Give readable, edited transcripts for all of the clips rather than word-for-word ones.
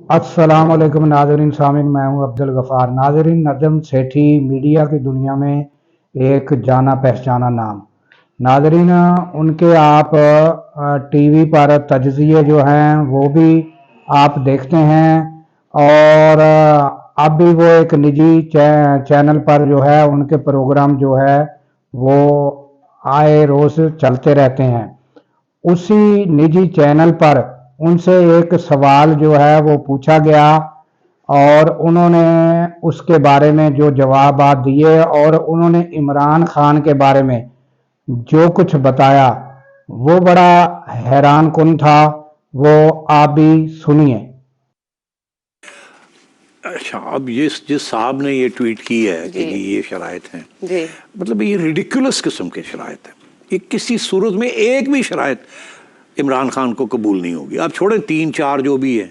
अस्सलाम वालेकुम नाज़रीन सामिन, मैं हूं अब्दुल गफ़ार। नाज़रीन, नजम सेठी मीडिया की दुनिया में एक जाना पहचाना नाम। नाज़रीन, उनके आप टीवी पर तजज़िये जो हैं वो भी आप देखते हैं, और अब भी वो एक निजी चैनल पर जो है उनके प्रोग्राम जो है वो आए रोज़ चलते रहते हैं। उसी निजी चैनल पर उनसे एक सवाल जो है वो पूछा गया, और उन्होंने उसके बारे में जो जवाबात दिए और उन्होंने इमरान खान के बारे में जो कुछ बताया वो बड़ा हैरान कुन था। वो आप भी सुनिए। अच्छा, अब ये जिस साहब ने ये ट्वीट की है कि ये शराइत हैं, जी, मतलब ये रिडिकुलस किस्म के शराइत हैं। ये किसी सूरत में एक भी शराइत इमरान खान को कबूल नहीं होगी। आप छोड़ें 3-4 जो भी है,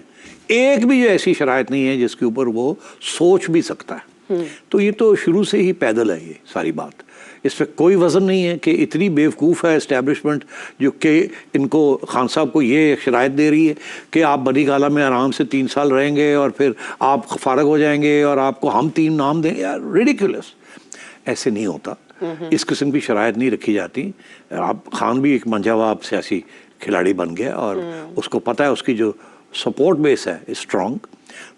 एक भी ऐसी शराइत नहीं है जिसके ऊपर वो सोच भी सकता है। तो ये तो शुरू से ही पैदल है ये सारी बात। इस पर कोई वज़न नहीं है कि इतनी बेवकूफ़ है इस्टेब्लिशमेंट जो कि इनको खान साहब को ये शराइत दे रही है कि आप बड़ी गाला में आराम से 3 साल रहेंगे और फिर आप फारग हो जाएंगे और आपको हम 3 नाम देंगे। यार रिडिकुलस, ऐसे नहीं होता। इस किस्म की शराइत नहीं रखी जाती। आप खान भी एक मंझावाब सियासी खिलाड़ी बन गया और उसको पता है उसकी जो सपोर्ट बेस है स्ट्रॉन्ग,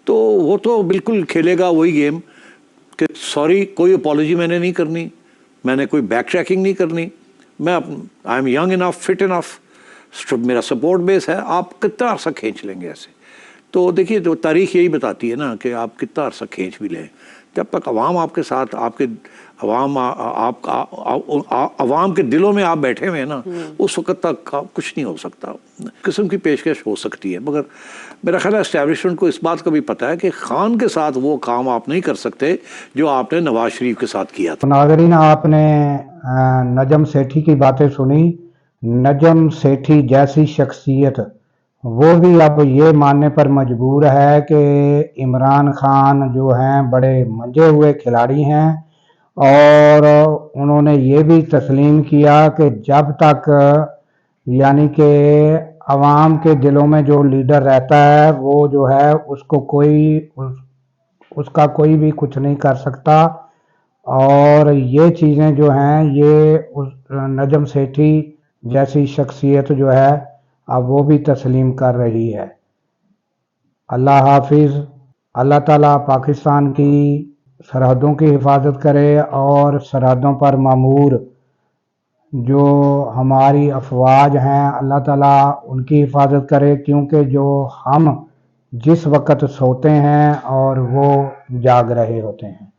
तो वो तो बिल्कुल खेलेगा वही गेम कि सॉरी, कोई अपॉलॉजी मैंने नहीं करनी, मैंने कोई बैक ट्रैकिंग नहीं करनी, मैं I am young enough, fit enough, मेरा सपोर्ट बेस है। आप कितना अरसा खींच लेंगे ऐसे? तो देखिए, तो तारीख यही बताती है ना कि आप कितना अरसा खींच भी लें। जब तक अवाम आपके साथ, आपके अवाम अवाम के दिलों में आप बैठे हुए हैं ना, उस वक्त तक कुछ नहीं हो सकता। किस्म की पेशकश हो सकती है, मगर मेरा ख्याल है एस्टैब्लिशमेंट को इस बात का भी पता है कि खान के साथ वो काम आप नहीं कर सकते जो आपने नवाज शरीफ के साथ किया था। नाज़रीन, आपने नजम सेठी की बातें सुनी। नजम सेठी जैसी शख्सियत वो भी अब ये मानने पर मजबूर है कि इमरान खान जो हैं बड़े मंजे हुए खिलाड़ी हैं, और उन्होंने ये भी तस्लीम किया कि जब तक यानी कि अवाम के दिलों में जो लीडर रहता है वो जो है उसको उसका कोई भी कुछ नहीं कर सकता। और ये चीज़ें जो हैं ये उस नजम सेठी जैसी शख्सियत जो है अब वो भी तस्लीम कर रही है। अल्लाह हाफिज़। अल्लाह ताला पाकिस्तान की सरहदों की हिफाजत करे, और सरहदों पर मामूर जो हमारी अफवाज हैं अल्लाह ताला उनकी हिफाजत करे, क्योंकि जो हम जिस वक़्त सोते हैं और वो जाग रहे होते हैं।